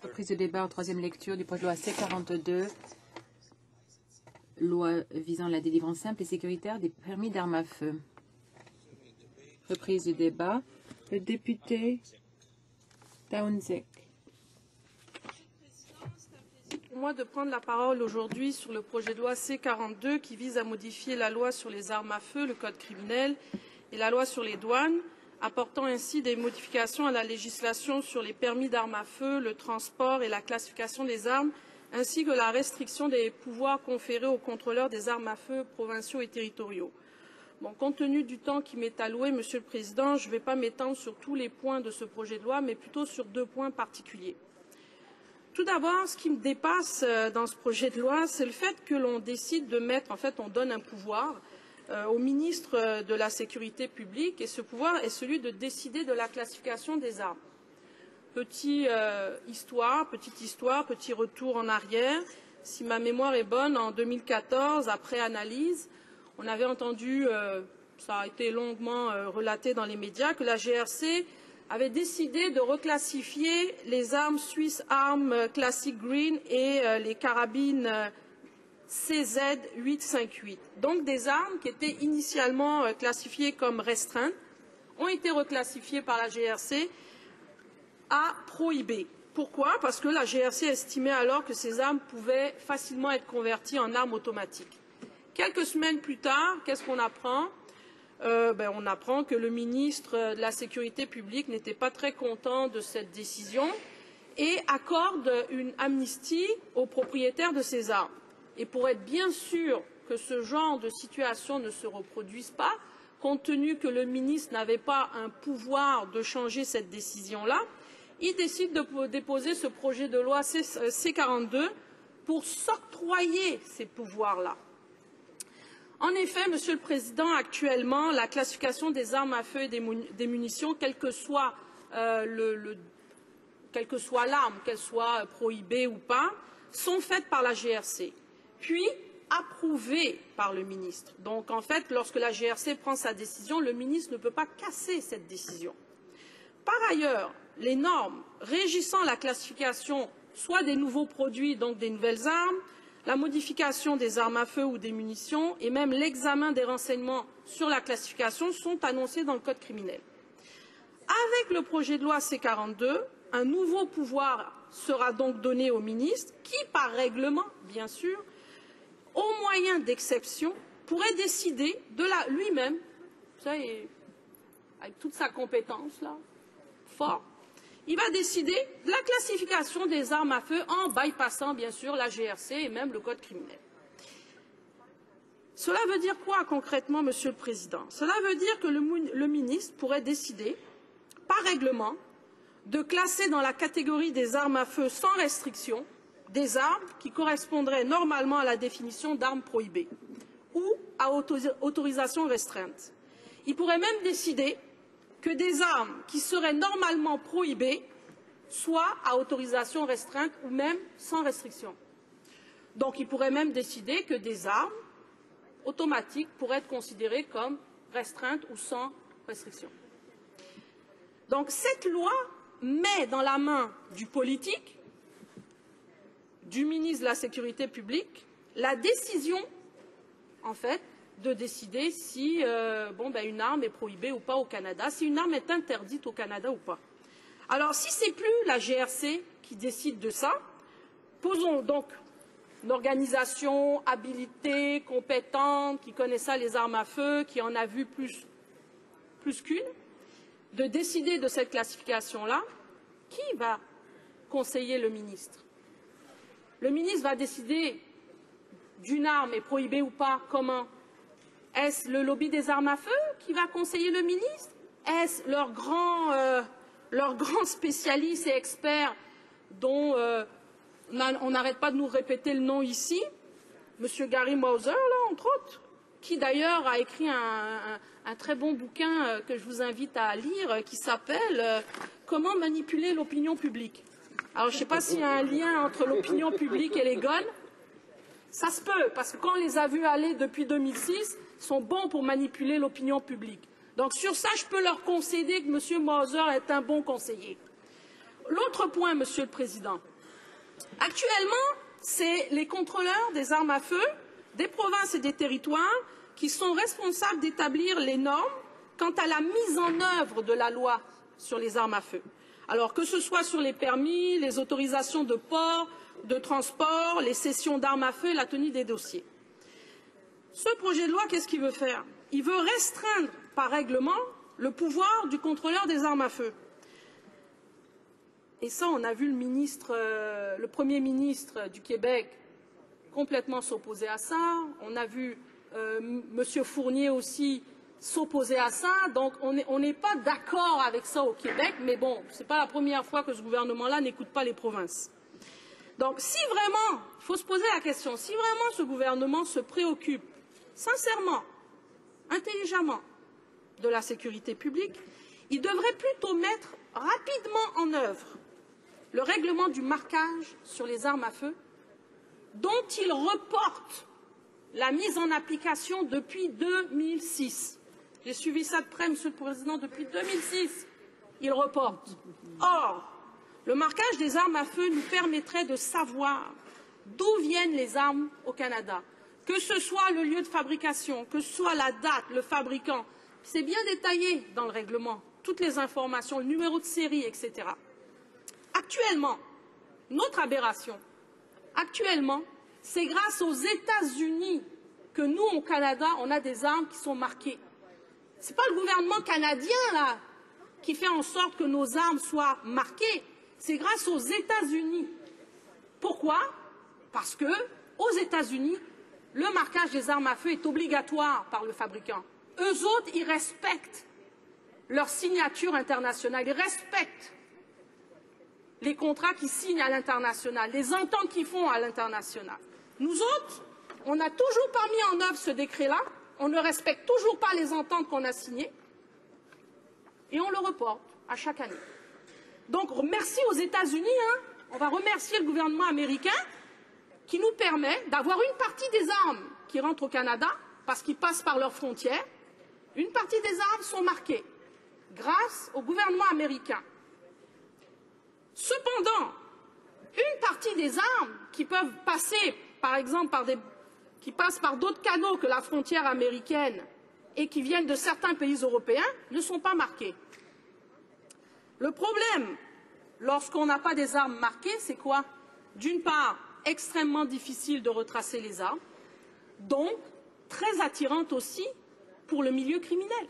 Reprise de débat en troisième lecture du projet de loi C-42, loi visant la délivrance simple et sécuritaire des permis d'armes à feu. Reprise du débat. Le député Townsend. Pour moi de prendre la parole aujourd'hui sur le projet de loi C-42 qui vise à modifier la loi sur les armes à feu, le code criminel et la loi sur les douanes, apportant ainsi des modifications à la législation sur les permis d'armes à feu, le transport et la classification des armes, ainsi que la restriction des pouvoirs conférés aux contrôleurs des armes à feu provinciaux et territoriaux. Bon, compte tenu du temps qui m'est alloué, Monsieur le Président, je ne vais pas m'étendre sur tous les points de ce projet de loi, mais plutôt sur deux points particuliers. Tout d'abord, ce qui me dépasse dans ce projet de loi, c'est le fait que l'on décide de mettre, en fait, on donne un pouvoir au ministre de la Sécurité publique, et ce pouvoir est celui de décider de la classification des armes. Petite histoire, petit retour en arrière. Si ma mémoire est bonne, en 2014, après analyse, on avait entendu, ça a été longuement relaté dans les médias, que la GRC avait décidé de reclassifier les armes Swiss Arms Classic Green et les carabines CZ858. Donc des armes qui étaient initialement classifiées comme restreintes ont été reclassifiées par la GRC à prohibées. Pourquoi? Parce que la GRC estimait alors que ces armes pouvaient facilement être converties en armes automatiques. Quelques semaines plus tard, qu'est-ce qu'on apprend? On apprend que le ministre de la Sécurité publique n'était pas très content de cette décision et accorde une amnistie aux propriétaires de ces armes. Et pour être bien sûr que ce genre de situation ne se reproduise pas, compte tenu que le ministre n'avait pas un pouvoir de changer cette décision-là, il décide de déposer ce projet de loi C-42 pour s'octroyer ces pouvoirs-là. En effet, Monsieur le Président, actuellement, la classification des armes à feu et des munitions, quelle que soit l'arme, qu'elle soit prohibée ou pas, sont faites par la GRC, puis approuvées par le ministre. Donc, en fait, lorsque la GRC prend sa décision, le ministre ne peut pas casser cette décision. Par ailleurs, les normes régissant la classification soit des nouveaux produits, donc des nouvelles armes, la modification des armes à feu ou des munitions et même l'examen des renseignements sur la classification sont annoncés dans le code criminel. Avec le projet de loi C-42, un nouveau pouvoir sera donc donné au ministre qui, par règlement, bien sûr, au moyen d'exception, pourrait décider de lui-même, avec toute sa compétence là, fort, il va décider de la classification des armes à feu en bypassant bien sûr la GRC et même le code criminel. Cela veut dire quoi concrètement, Monsieur le Président? Cela veut dire que le ministre pourrait décider, par règlement, de classer dans la catégorie des armes à feu sans restriction des armes qui correspondraient normalement à la définition d'armes prohibées ou à autorisation restreinte. Il pourrait même décider que des armes qui seraient normalement prohibées soient à autorisation restreinte ou même sans restriction. Donc il pourrait même décider que des armes automatiques pourraient être considérées comme restreintes ou sans restriction. Donc cette loi met dans la main du politique, du ministre de la Sécurité publique, la décision, en fait, de décider si une arme est prohibée ou pas au Canada, si une arme est interdite au Canada ou pas. Alors, si ce n'est plus la GRC qui décide de ça, posons donc une organisation habilitée, compétente, qui connaît ça, les armes à feu, qui en a vu plus qu'une, de décider de cette classification-là. Qui va conseiller le ministre? Le ministre va décider d'une arme est prohibée ou pas, comment? Est-ce le lobby des armes à feu qui va conseiller le ministre? Est-ce leurs grands spécialistes et experts dont on n'arrête pas de nous répéter le nom ici, M. Gary Mauser, là, entre autres, qui d'ailleurs a écrit un très bon bouquin que je vous invite à lire, qui s'appelle Comment manipuler l'opinion publique. Alors je ne sais pas s'il y a un lien entre l'opinion publique et les guns. Ça se peut, parce que quand on les a vus aller depuis 2006, ils sont bons pour manipuler l'opinion publique. Donc sur ça, je peux leur concéder que M. Mauser est un bon conseiller. L'autre point, Monsieur le Président. Actuellement, c'est les contrôleurs des armes à feu des provinces et des territoires qui sont responsables d'établir les normes quant à la mise en œuvre de la loi sur les armes à feu. Alors que ce soit sur les permis, les autorisations de port, de transport, les cessions d'armes à feu et la tenue des dossiers. Ce projet de loi, qu'est-ce qu'il veut faire? Il veut restreindre par règlement le pouvoir du contrôleur des armes à feu. Et ça, on a vu le Premier ministre du Québec complètement s'opposer à ça. On a vu M. Fournier aussi s'opposer à ça. Donc, on n'est pas d'accord avec ça au Québec. Mais bon, ce n'est pas la première fois que ce gouvernement-là n'écoute pas les provinces. Donc, si vraiment, il faut se poser la question, si vraiment ce gouvernement se préoccupe sincèrement, intelligemment de la sécurité publique, il devrait plutôt mettre rapidement en œuvre le règlement du marquage sur les armes à feu, dont il reporte la mise en application depuis 2006. J'ai suivi ça de près, Monsieur le Président, depuis 2006. Il reporte. Or, le marquage des armes à feu nous permettrait de savoir d'où viennent les armes au Canada, que ce soit le lieu de fabrication, que ce soit la date, le fabricant. C'est bien détaillé dans le règlement, toutes les informations, le numéro de série, etc. Actuellement, notre aberration, actuellement, c'est grâce aux États-Unis que nous, au Canada, on a des armes qui sont marquées. Ce n'est pas le gouvernement canadien, là, qui fait en sorte que nos armes soient marquées. C'est grâce aux États-Unis. Pourquoi? Parce que, aux États-Unis, le marquage des armes à feu est obligatoire par le fabricant. Eux autres, ils respectent leur signature internationale, ils respectent les contrats qu'ils signent à l'international, les ententes qu'ils font à l'international. Nous autres, on n'a toujours pas mis en œuvre ce décret-là, on ne respecte toujours pas les ententes qu'on a signées, et on le reporte à chaque année. Donc, merci aux États-Unis, on va remercier le gouvernement américain qui nous permet d'avoir une partie des armes qui rentrent au Canada, parce qu'ils passent par leurs frontières, une partie des armes sont marquées, grâce au gouvernement américain. Cependant, une partie des armes qui peuvent passer, par exemple, qui passent par d'autres canaux que la frontière américaine et qui viennent de certains pays européens, ne sont pas marquées. Le problème, lorsqu'on n'a pas des armes marquées, c'est quoi? D'une part, extrêmement difficile de retracer les armes, donc très attirante aussi pour le milieu criminel.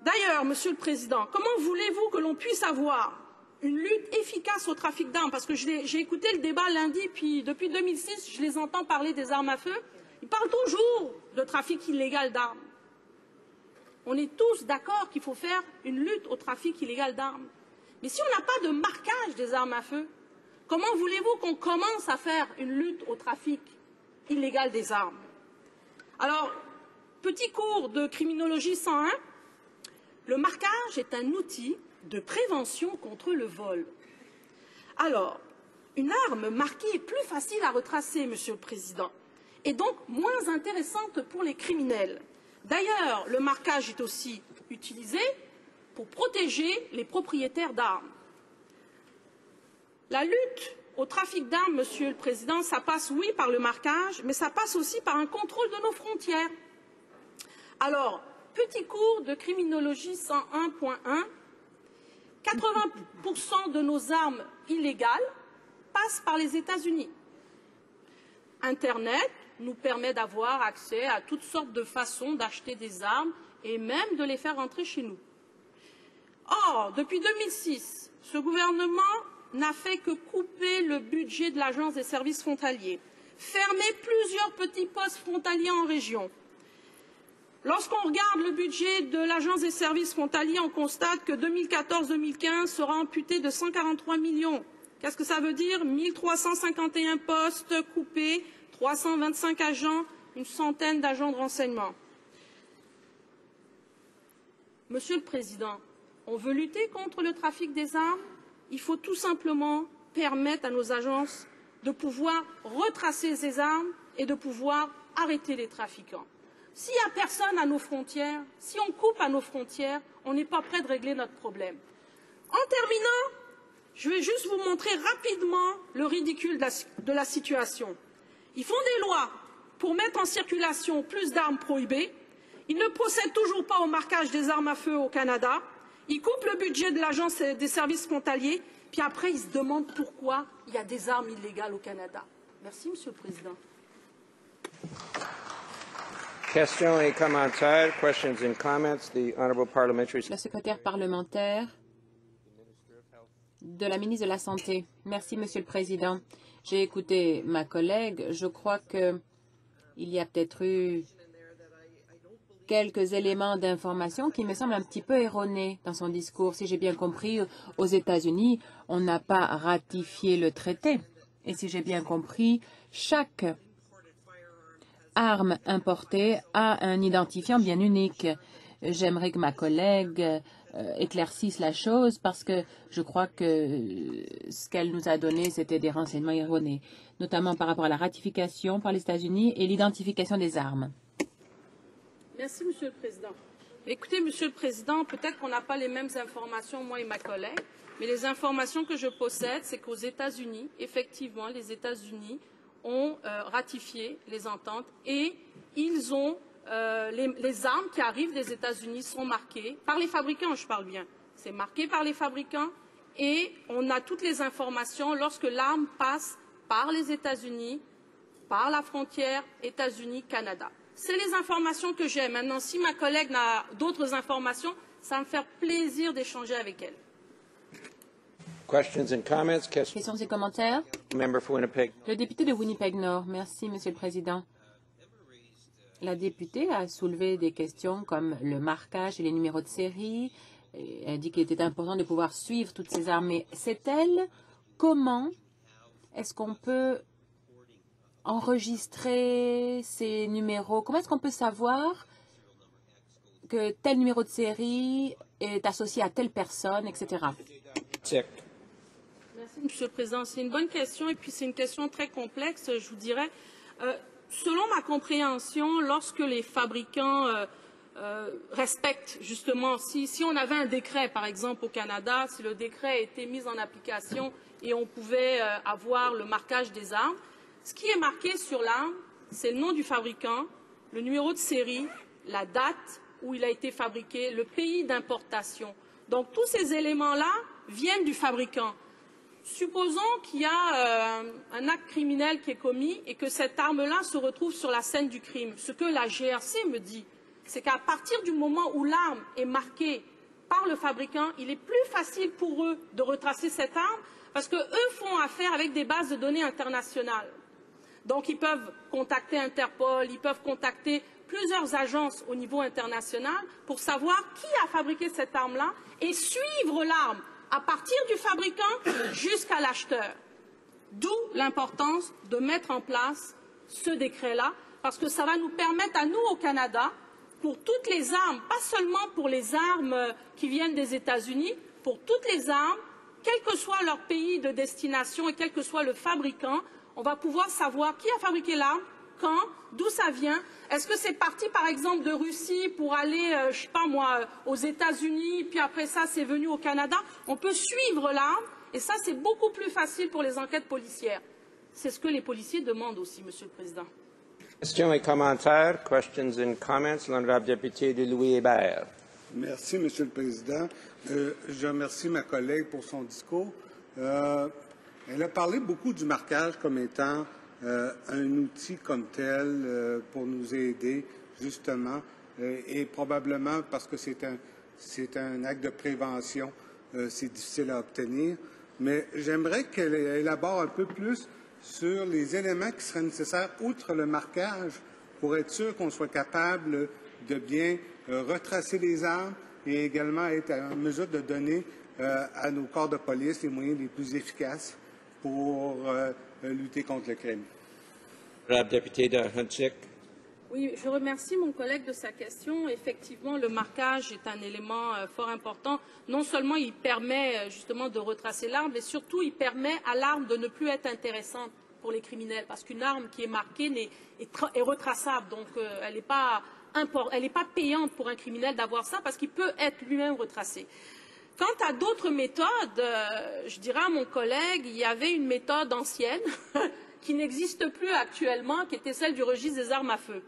D'ailleurs, Monsieur le Président, comment voulez-vous que l'on puisse avoir une lutte efficace au trafic d'armes? Parce que j'ai écouté le débat lundi, puis depuis 2006, je les entends parler des armes à feu. Ils parlent toujours de trafic illégal d'armes. On est tous d'accord qu'il faut faire une lutte au trafic illégal d'armes. Mais si on n'a pas de marquage des armes à feu, comment voulez-vous qu'on commence à faire une lutte au trafic illégal des armes? Alors, petit cours de criminologie 101, le marquage est un outil de prévention contre le vol. Alors, une arme marquée est plus facile à retracer, Monsieur le Président, et donc moins intéressante pour les criminels. D'ailleurs, le marquage est aussi utilisé pour protéger les propriétaires d'armes. La lutte au trafic d'armes, Monsieur le Président, ça passe, oui, par le marquage, mais ça passe aussi par un contrôle de nos frontières. Alors, petit cours de criminologie 101.1, 80% de nos armes illégales passent par les États-Unis. Internet nous permet d'avoir accès à toutes sortes de façons d'acheter des armes et même de les faire rentrer chez nous. Or, depuis 2006, ce gouvernement n'a fait que couper le budget de l'Agence des services frontaliers, fermer plusieurs petits postes frontaliers en région. Lorsqu'on regarde le budget de l'Agence des services frontaliers, on constate que 2014-2015 sera amputé de 143 millions. Qu'est-ce que ça veut dire? 1351 postes coupés, 325 agents, une centaine d'agents de renseignement. Monsieur le Président, on veut lutter contre le trafic des armes, il faut tout simplement permettre à nos agences de pouvoir retracer ces armes et de pouvoir arrêter les trafiquants. S'il n'y a personne à nos frontières, si on coupe à nos frontières, on n'est pas prêt de régler notre problème. En terminant, je vais juste vous montrer rapidement le ridicule de la situation. Ils font des lois pour mettre en circulation plus d'armes prohibées. Ils ne procèdent toujours pas au marquage des armes à feu au Canada. Ils coupent le budget de l'Agence des services frontaliers. Puis après, ils se demandent pourquoi il y a des armes illégales au Canada. Merci, Monsieur le Président. Questions et commentaires. Questions and comments. The honorable parliamentary. La secrétaire parlementaire de la ministre de la Santé. Merci, Monsieur le Président. J'ai écouté ma collègue. Je crois qu'il y a peut-être eu quelques éléments d'information qui me semblent un petit peu erronés dans son discours. Si j'ai bien compris, aux États-Unis, on n'a pas ratifié le traité. Et si j'ai bien compris, chaque arme importée a un identifiant bien unique. J'aimerais que ma collègue éclaircisse la chose parce que je crois que ce qu'elle nous a donné, c'était des renseignements erronés, notamment par rapport à la ratification par les États-Unis et l'identification des armes. Merci, Monsieur le Président. Écoutez, Monsieur le Président, peut-être qu'on n'a pas les mêmes informations, moi et ma collègue, mais les informations que je possède, c'est qu'aux États-Unis, effectivement, les États-Unis ont ratifié les ententes et ils ont les armes qui arrivent des États-Unis sont marquées par les fabricants, je parle bien. C'est marqué par les fabricants et on a toutes les informations lorsque l'arme passe par les États-Unis, par la frontière États-Unis-Canada. C'est les informations que j'ai. Maintenant, si ma collègue n'a d'autres informations, ça va me faire plaisir d'échanger avec elle. Questions and comments. Questions et commentaires. Member for Winnipeg. Le député de Winnipeg Nord. Merci, Monsieur le Président. La députée a soulevé des questions comme le marquage et les numéros de série. Elle a dit qu'il était important de pouvoir suivre toutes ces armes. Mais c'est elle, comment est-ce qu'on peut enregistrer ces numéros? Comment est-ce qu'on peut savoir que tel numéro de série est associé à telle personne, etc. Merci, Monsieur le Président. C'est une bonne question et puis c'est une question très complexe, je vous dirais. Selon ma compréhension, lorsque les fabricants respectent justement, si on avait un décret, par exemple au Canada, si le décret était mis en application et on pouvait avoir le marquage des armes, ce qui est marqué sur l'arme, c'est le nom du fabricant, le numéro de série, la date où il a été fabriqué, le pays d'importation. Donc tous ces éléments-là viennent du fabricant. Supposons qu'il y a un acte criminel qui est commis et que cette arme-là se retrouve sur la scène du crime. Ce que la GRC me dit, c'est qu'à partir du moment où l'arme est marquée par le fabricant, il est plus facile pour eux de retracer cette arme parce qu'eux font affaire avec des bases de données internationales. Donc ils peuvent contacter Interpol, ils peuvent contacter plusieurs agences au niveau international pour savoir qui a fabriqué cette arme-là et suivre l'arme à partir du fabricant jusqu'à l'acheteur. D'où l'importance de mettre en place ce décret-là, parce que ça va nous permettre à nous au Canada, pour toutes les armes, pas seulement pour les armes qui viennent des États-Unis, pour toutes les armes, quel que soit leur pays de destination et quel que soit le fabricant, on va pouvoir savoir qui a fabriqué l'arme, quand, d'où ça vient. Est-ce que c'est parti, par exemple, de Russie pour aller, je ne sais pas moi, aux États-Unis, puis après ça, c'est venu au Canada? On peut suivre l'arme, et ça, c'est beaucoup plus facile pour les enquêtes policières. C'est ce que les policiers demandent aussi, Monsieur le Président. Questions et commentaires. Questions and comments. L'honorable député de Louis-Hébert. Merci, Monsieur le Président. Je remercie ma collègue pour son discours. Elle a parlé beaucoup du marquage comme étant un outil comme tel pour nous aider, justement, et probablement parce que c'est un acte de prévention, c'est difficile à obtenir. Mais j'aimerais qu'elle élabore un peu plus sur les éléments qui seraient nécessaires, outre le marquage, pour être sûr qu'on soit capable de bien retracer les armes et également être en mesure de donner à nos corps de police les moyens les plus efficaces pour lutter contre le crime. Honorable député de Huntsic. Oui, je remercie mon collègue de sa question. Effectivement, le marquage est un élément fort important. Non seulement il permet justement de retracer l'arme, mais surtout il permet à l'arme de ne plus être intéressante pour les criminels, parce qu'une arme qui est marquée est retraçable, donc elle n'est pas payante pour un criminel d'avoir ça, parce qu'il peut être lui-même retracé. Quant à d'autres méthodes, je dirais à mon collègue, il y avait une méthode ancienne qui n'existe plus actuellement, qui était celle du registre des armes à feu.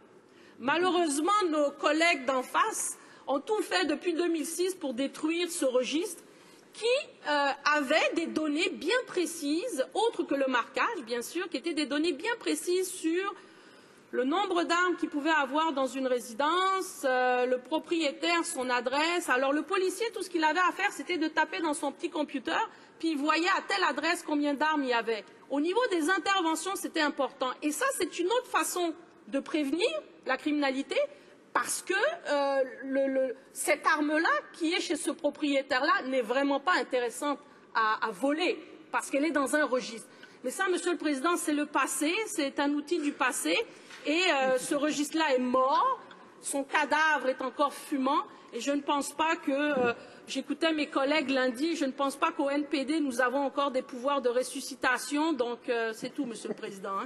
Malheureusement, nos collègues d'en face ont tout fait depuis 2006 pour détruire ce registre qui avait des données bien précises, autres que le marquage, bien sûr, qui étaient des données bien précises sur le nombre d'armes qu'il pouvait avoir dans une résidence, le propriétaire, son adresse. Alors le policier, tout ce qu'il avait à faire, c'était de taper dans son petit computer, puis il voyait à telle adresse combien d'armes il y avait. Au niveau des interventions, c'était important. Et ça, c'est une autre façon de prévenir la criminalité, parce que cette arme-là, qui est chez ce propriétaire-là, n'est vraiment pas intéressante à voler, parce qu'elle est dans un registre. Mais ça, Monsieur le Président, c'est le passé, c'est un outil du passé, et ce registre-là est mort, son cadavre est encore fumant, et je ne pense pas que, j'écoutais mes collègues lundi, je ne pense pas qu'au NPD, nous avons encore des pouvoirs de ressuscitation, donc c'est tout, Monsieur le Président.